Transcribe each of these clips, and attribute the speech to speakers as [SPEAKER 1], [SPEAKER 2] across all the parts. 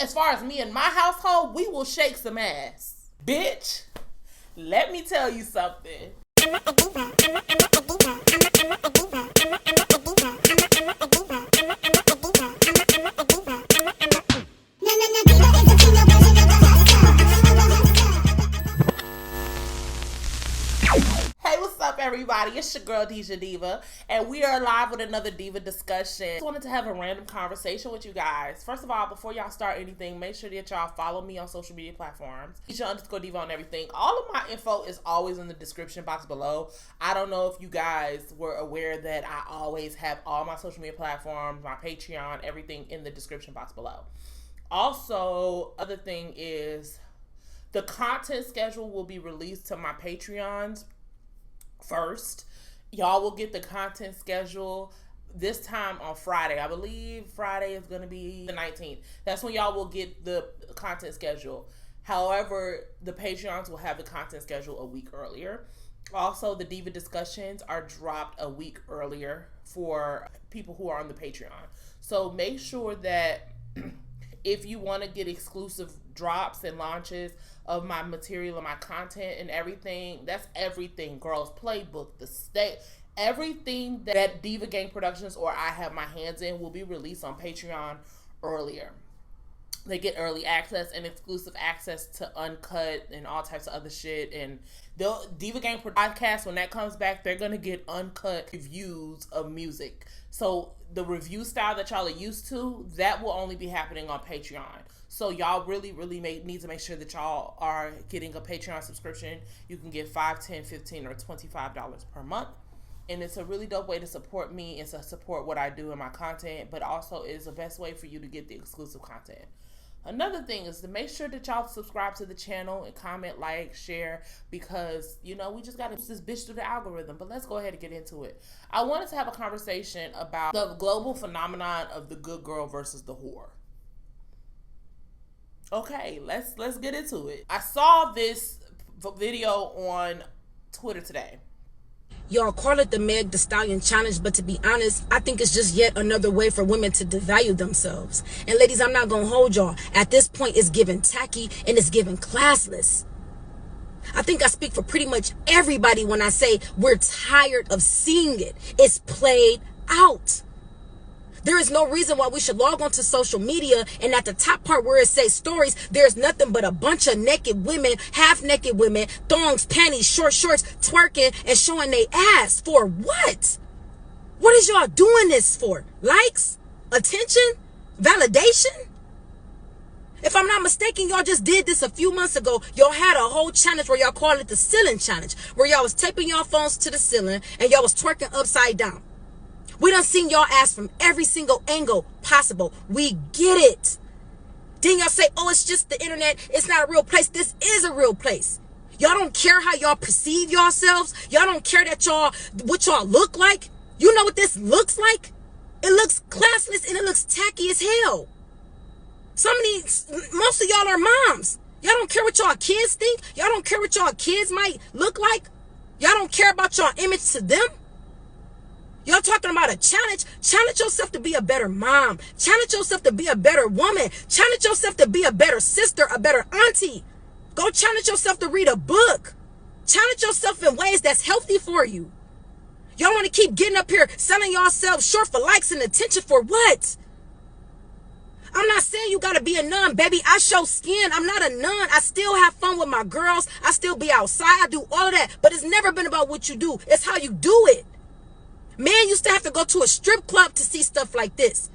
[SPEAKER 1] As far as me and my household, we will shake some ass. Bitch, let me tell you something. Everybody, it's your girl DijahDiva, and we are live with another Diva discussion. Just wanted to have a random conversation with you guys. First of all, before y'all start anything, make sure that y'all follow me on social media platforms. Dijah_Diva on everything. All of my info is always in the description box below. I don't know if you guys were aware that I always have all my social media platforms, my Patreon, everything in the description box below. Also, other thing is the content schedule will be released to my Patreons first. Y'all will get the content schedule this time on Friday. I believe Friday is going to be the 19th. That's when y'all will get the content schedule. However, the Patreons will have the content schedule a week earlier. Also, the Diva discussions are dropped a week earlier for people who are on the Patreon. So make sure that if you want to get exclusive drops and launches of my material and my content and everything, that's everything, Girls Playbook, the state, everything that Diva Gang Productions or I have my hands in will be released on Patreon earlier. They get early access and exclusive access to uncut and all types of other shit. And the Diva Gang podcast, when that comes back, they're going to get uncut reviews of music. So the review style that y'all are used to, that will only be happening on Patreon. So y'all really need to make sure that y'all are getting a Patreon subscription. You can get $5, $10, $15, or $25 per month. And it's a really dope way to support me and to support what I do in my content, but also is the best way for you to get the exclusive content. Another thing is to make sure that y'all subscribe to the channel and comment, like, share, because, you know, we just got to push this bitch through the algorithm. But let's go ahead and get into it. I wanted to have a conversation about the global phenomenon of the good girl versus the whore. Okay, let's get into it. I saw this video on Twitter today.
[SPEAKER 2] Y'all call it the Meg Thee Stallion challenge, but to be honest, I think it's just yet another way for women to devalue themselves. And ladies, I'm not gonna hold y'all. At this point, it's given tacky and it's given classless. I think I speak for pretty much everybody when I say we're tired of seeing it. It's played out. There is no reason why we should log onto social media and at the top part where it says stories, there's nothing but a bunch of naked women, half-naked women, thongs, panties, short shorts, twerking and showing their ass. For what? What is y'all doing this for? Likes? Attention? Validation? If I'm not mistaken, y'all just did this a few months ago. Y'all had a whole challenge where y'all called it the ceiling challenge, where y'all was taping y'all phones to the ceiling and y'all was twerking upside down. We done seen y'all ass from every single angle possible. We get it. Then y'all say, oh, it's just the internet. It's not a real place. This is a real place. Y'all don't care how y'all perceive yourselves. Y'all don't care that what y'all look like. You know what this looks like? It looks classless and it looks tacky as hell. Most of y'all are moms. Y'all don't care what y'all kids think. Y'all don't care what y'all kids might look like. Y'all don't care about y'all image to them. Y'all talking about a challenge. Challenge yourself to be a better mom. Challenge yourself to be a better woman. Challenge yourself to be a better sister, a better auntie. Go challenge yourself to read a book. Challenge yourself in ways that's healthy for you. Y'all want to keep getting up here selling yourselves short for likes and attention for what? I'm not saying you got to be a nun, baby. I show skin. I'm not a nun. I still have fun with my girls. I still be outside. I do all of that. But it's never been about what you do. It's how you do it. Men used to have to go to a strip club to see stuff like this,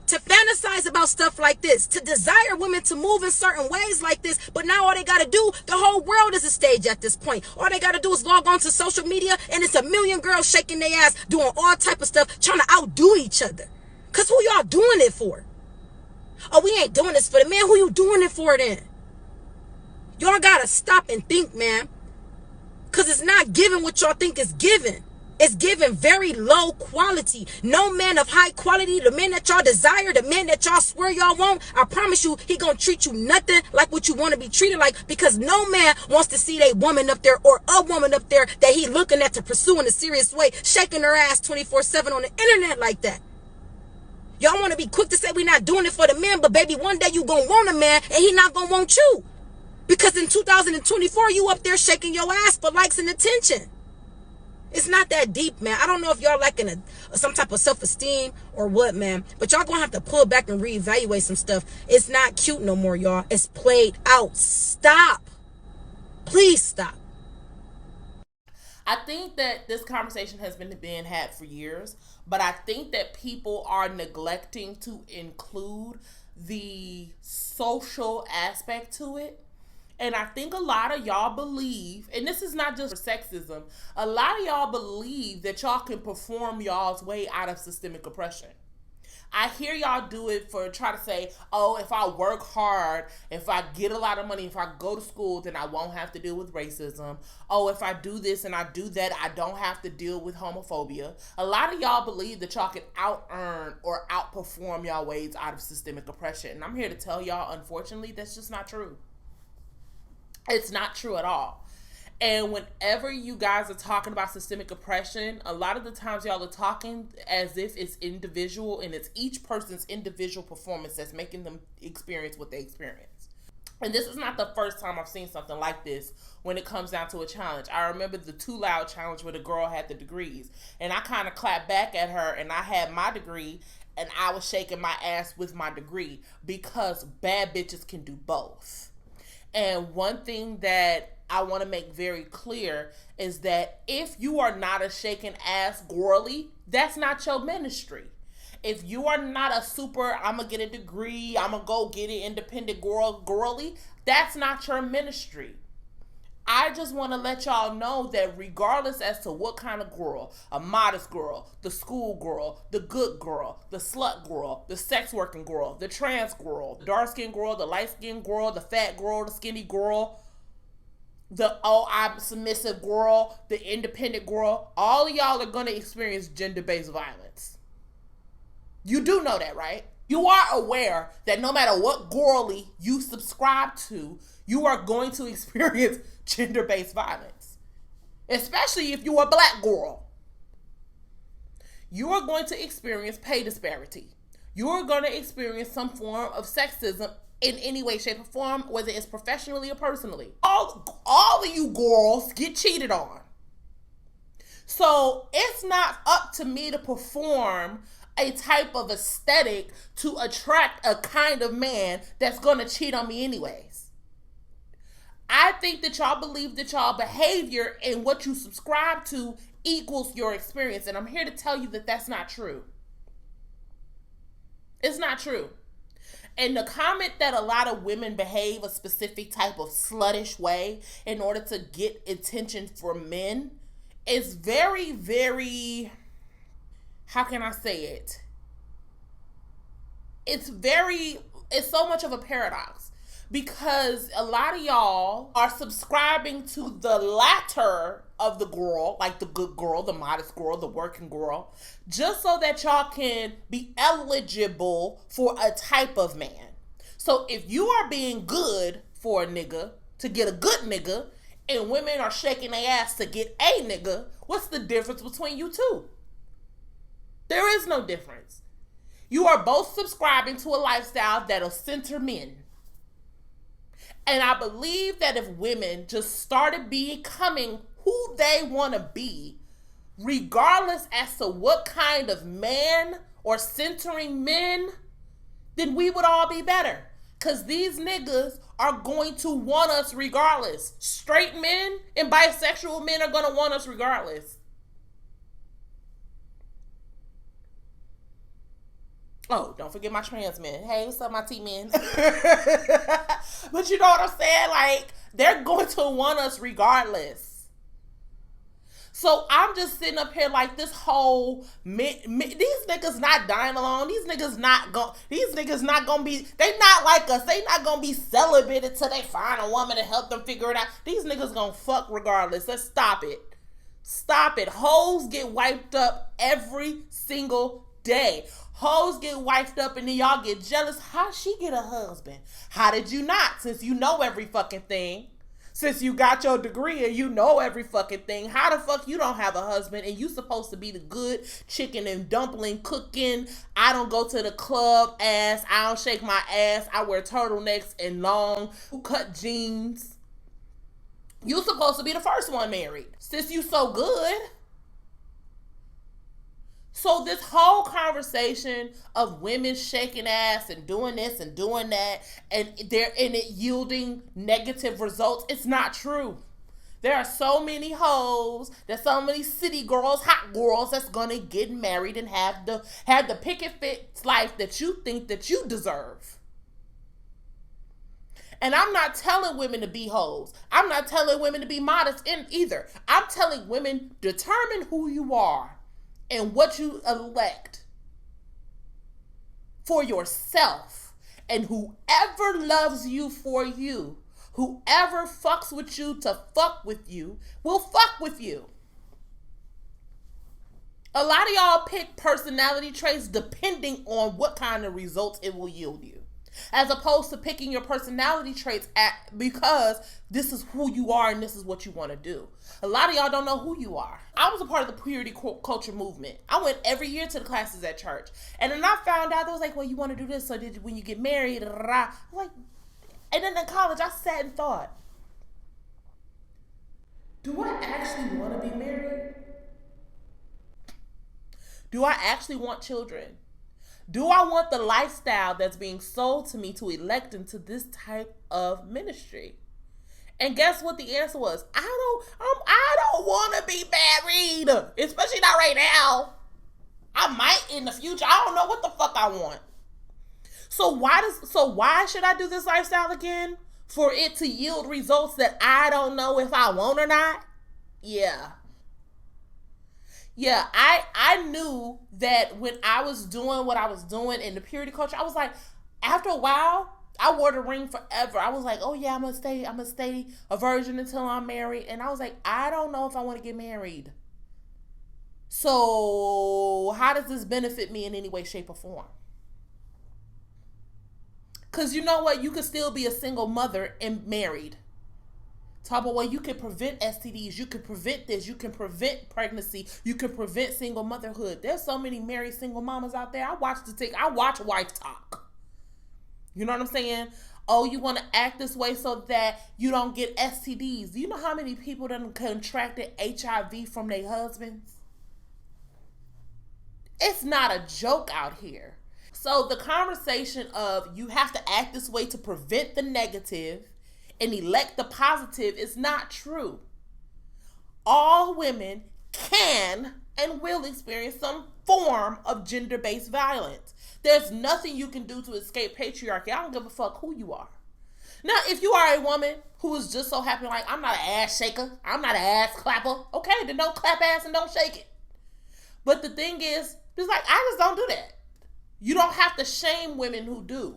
[SPEAKER 2] to fantasize about stuff like this, to desire women to move in certain ways like this. But now all they got to do, the whole world is a stage at this point. All they got to do is log on to social media and it's a million girls shaking their ass, doing all type of stuff, trying to outdo each other. Because who y'all doing it for? Oh, we ain't doing this for the man. Who you doing it for then? Y'all got to stop and think, man. Because it's not giving what y'all think is giving. It's given very low quality. No man of high quality, the man that y'all desire, the man that y'all swear y'all want, I promise you, he gonna treat you nothing like what you want to be treated like, because no man wants to see a woman up there or a woman up there that he looking at to pursue in a serious way, shaking her ass 24/7 on the internet like that. Y'all want to be quick to say we not doing it for the men, but baby, one day you gonna want a man and he not gonna want you. Because in 2024, you up there shaking your ass for likes and attention. It's not that deep, man. I don't know if y'all lacking some type of self-esteem or what, man. But y'all gonna have to pull back and reevaluate some stuff. It's not cute no more, y'all. It's played out. Stop. Please stop.
[SPEAKER 1] I think that this conversation has been being had for years, but I think that people are neglecting to include the social aspect to it. And I think a lot of y'all believe, and this is not just for sexism, a lot of y'all believe that y'all can perform y'all's way out of systemic oppression. I hear y'all do it for try to say, oh, if I work hard, if I get a lot of money, if I go to school, then I won't have to deal with racism. Oh, if I do this and I do that, I don't have to deal with homophobia. A lot of y'all believe that y'all can out-earn or outperform y'all ways out of systemic oppression. And I'm here to tell y'all, unfortunately, that's just not true. It's not true at all. And whenever you guys are talking about systemic oppression, a lot of the times y'all are talking as if it's individual and it's each person's individual performance that's making them experience what they experience. And this is not the first time I've seen something like this when it comes down to a challenge. I remember the Too Loud challenge where the girl had the degrees. And I kind of clapped back at her and I had my degree and I was shaking my ass with my degree because bad bitches can do both. And one thing that I want to make very clear is that if you are not a shaking ass girly, that's not your ministry. If you are not a super, I'm going to get a degree, I'm going to go get an independent girly, that's not your ministry. I just want to let y'all know that regardless as to what kind of girl, a modest girl, the school girl, the good girl, the slut girl, the sex working girl, the trans girl, the dark skinned girl, the light skinned girl, the fat girl, the skinny girl, the I'm submissive girl, the independent girl, all of y'all are going to experience gender-based violence. You do know that, right? You are aware that no matter what girly you subscribe to, you are going to experience gender-based violence. Especially if you're a black girl. You are going to experience pay disparity. You are going to experience some form of sexism in any way, shape, or form, whether it's professionally or personally. All of you girls get cheated on. So it's not up to me to perform a type of aesthetic to attract a kind of man that's going to cheat on me anyways. I think that y'all believe that y'all behavior and what you subscribe to equals your experience. And I'm here to tell you that that's not true. It's not true. And the comment that a lot of women behave a specific type of sluttish way in order to get attention from men is very, very, how can I say it? It's so much of a paradox. Because a lot of y'all are subscribing to the latter of the girl, like the good girl, the modest girl, the working girl, just so that y'all can be eligible for a type of man. So if you are being good for a nigga to get a good nigga, and women are shaking their ass to get a nigga, what's the difference between you two? There is no difference. You are both subscribing to a lifestyle that'll center men. And I believe that if women just started becoming who they want to be, regardless as to what kind of man or centering men, then we would all be better. Because these niggas are going to want us regardless. Straight men and bisexual men are going to want us regardless. Oh, don't forget my trans men. Hey, what's up, my T-men? But you know what I'm saying? Like, they're going to want us regardless. So I'm just sitting up here like this whole, these niggas not dying alone. These niggas not gonna be, they not like us. They not gonna be celibate until they find a woman to help them figure it out. These niggas gonna fuck regardless. Let's stop it. Stop it. Hoes get wiped up every single day. Hoes get wiped up and then y'all get jealous. How she get a husband? How did you not? Since you know every fucking thing. Since you got your degree and you know every fucking thing, how the fuck you don't have a husband and you supposed to be the good chicken and dumpling cooking, I don't go to the club ass, I don't shake my ass, I wear turtlenecks and long cut jeans. You supposed to be the first one married. Since you so good. So this whole conversation of women shaking ass and doing this and doing that and it yielding negative results, it's not true. There are so many hoes, there's so many city girls, hot girls that's gonna get married and have the picket fence life that you think that you deserve. And I'm not telling women to be hoes. I'm not telling women to be modest either. I'm telling women, determine who you are and what you elect for yourself. And whoever loves you for you, whoever fucks with you to fuck with you, will fuck with you. A lot of y'all pick personality traits depending on what kind of results it will yield you. As opposed to picking your personality traits because this is who you are and this is what you want to do. A lot of y'all don't know who you are. I was a part of the purity culture movement. I went every year to the classes at church. And then I found out, they was like, well, you want to do this, so when you get married, I was like, and then in college, I sat and thought, do I actually want to be married? Do I actually want children? Do I want the lifestyle that's being sold to me to elect into this type of ministry? And guess what the answer was? I don't want to be married, especially not right now. I might in the future. I don't know what the fuck I want. So why should I do this lifestyle again? For it to yield results that I don't know if I want or not? Yeah, I knew that when I was doing what I was doing in the purity culture, I was like, after a while, I wore the ring forever. I was like, oh yeah, I'm gonna stay a virgin until I'm married. And I was like, I don't know if I want to get married. So how does this benefit me in any way, shape, or form? Because you know what? You could still be a single mother and married. Talk about, well, you can prevent STDs, you can prevent this, you can prevent pregnancy, you can prevent single motherhood. There's so many married single mamas out there. I watch wife talk. You know what I'm saying? Oh, you want to act this way so that you don't get STDs. Do you know how many people done contracted HIV from their husbands? It's not a joke out here. So the conversation of you have to act this way to prevent the negative and elect the positive is not true. All women can and will experience some form of gender-based violence. There's nothing you can do to escape patriarchy. I don't give a fuck who you are. Now, if you are a woman who is just so happy, like, I'm not an ass shaker, I'm not an ass clapper, okay, then don't clap ass and don't shake it. But the thing is, it's like, I just don't do that. You don't have to shame women who do.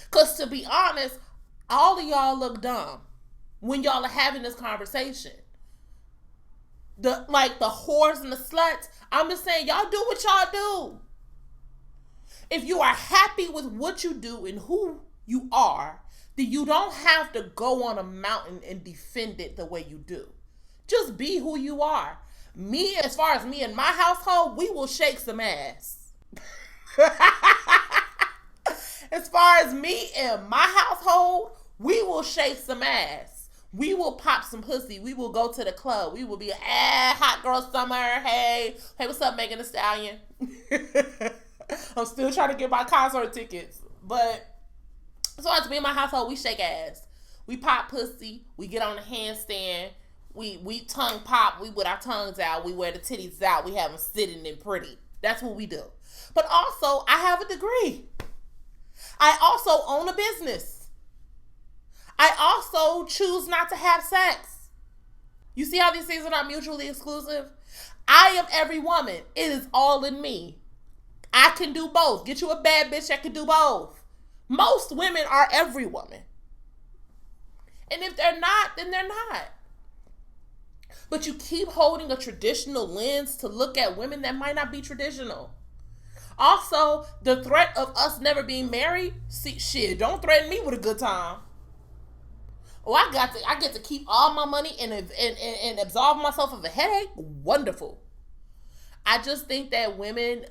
[SPEAKER 1] Because to be honest, all of y'all look dumb when y'all are having this conversation. The whores and the sluts, I'm just saying, y'all do what y'all do. If you are happy with what you do and who you are, then you don't have to go on a mountain and defend it the way you do. Just be who you are. Me, as far as me and my household, we will shake some ass. As far as me and my household, we will shake some ass. We will pop some pussy. We will go to the club. We will be hot girl summer. Hey, what's up, Megan Thee Stallion? I'm still trying to get my concert tickets. But so as me and my household, we shake ass. We pop pussy. We get on the handstand. We tongue pop. We with our tongues out. We wear the titties out. We have them sitting in pretty. That's what we do. But also, I have a degree. I also own a business. I also choose not to have sex. You see how these things are not mutually exclusive? I am every woman. It is all in me. I can do both. Get you a bad bitch that can do both. Most women are every woman. And if they're not, then they're not. But you keep holding a traditional lens to look at women that might not be traditional. Also, the threat of us never being married, see, shit, don't threaten me with a good time. Oh, I get to keep all my money and absolve myself of a headache. Wonderful. I just think that women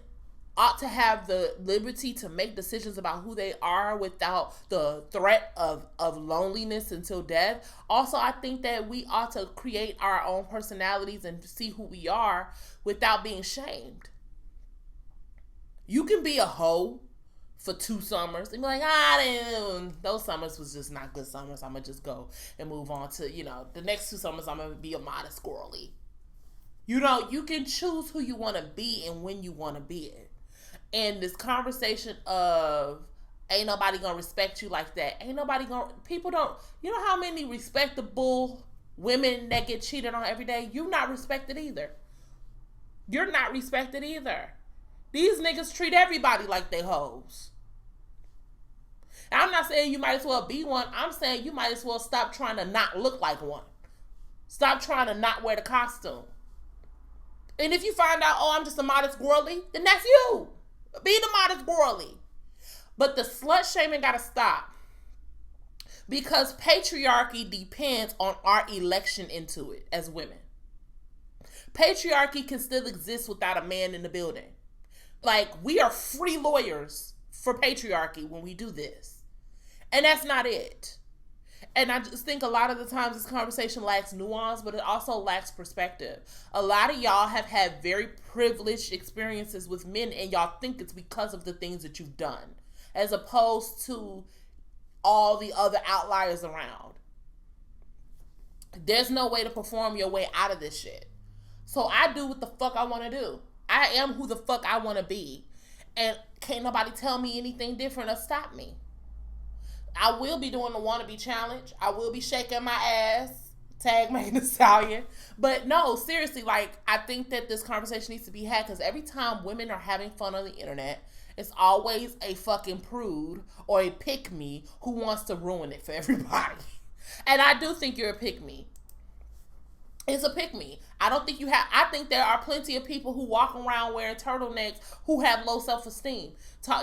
[SPEAKER 1] ought to have the liberty to make decisions about who they are without the threat of loneliness until death. Also, I think that we ought to create our own personalities and see who we are without being shamed. You can be a hoe for 2 summers and be like, those summers was just not good summers. I'm going to just go and move on to, the next 2 summers I'm going to be a modest squirrely. You can choose who you want to be and when you want to be it. And this conversation of ain't nobody gonna respect you like that. People don't, you know how many respectable women that get cheated on every day? You're not respected either. You're not respected either. These niggas treat everybody like they hoes. And I'm not saying you might as well be one. I'm saying you might as well stop trying to not look like one. Stop trying to not wear the costume. And if you find out, I'm just a modest girly, then that's you. Be the modest girly. But the slut shaming gotta stop. Because patriarchy depends on our election into it as women. Patriarchy can still exist without a man in the building. Like, we are free lawyers for patriarchy when we do this. And that's not it. And I just think a lot of the times this conversation lacks nuance, but it also lacks perspective. A lot of y'all have had very privileged experiences with men, and y'all think it's because of the things that you've done, as opposed to all the other outliers around. There's no way to perform your way out of this shit. So I do what the fuck I want to do. I am who the fuck I want to be. And can't nobody tell me anything different or stop me. I will be doing the wannabe challenge. I will be shaking my ass. Tag Megan Thee Stallion. But no, seriously, I think that this conversation needs to be had, because every time women are having fun on the internet, it's always a fucking prude or a pick-me who wants to ruin it for everybody. And I do think you're a pick-me. It's a pick-me. I think there are plenty of people who walk around wearing turtlenecks who have low self-esteem.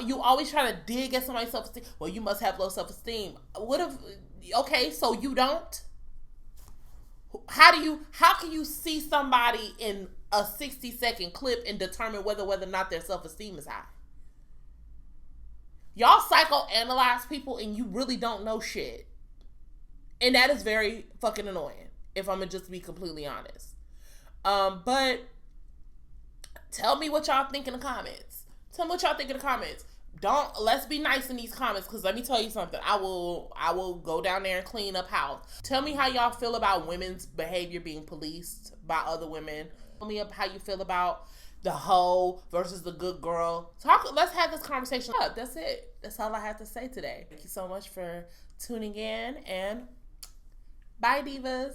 [SPEAKER 1] You always try to dig at somebody's self-esteem. Well, you must have low self-esteem. Okay, so you don't? How can you see somebody in a 60-second clip and determine whether or not their self-esteem is high? Y'all psychoanalyze people and you really don't know shit. And that is very fucking annoying, if I'm gonna just be completely honest. But tell me what y'all think in the comments. Let's be nice in these comments, because let me tell you something. I will go down there and clean up house. Tell me how y'all feel about women's behavior being policed by other women. Tell me how you feel about the hoe versus the good girl. Let's have this conversation. That's it. That's all I have to say today. Thank you so much for tuning in, and bye, divas.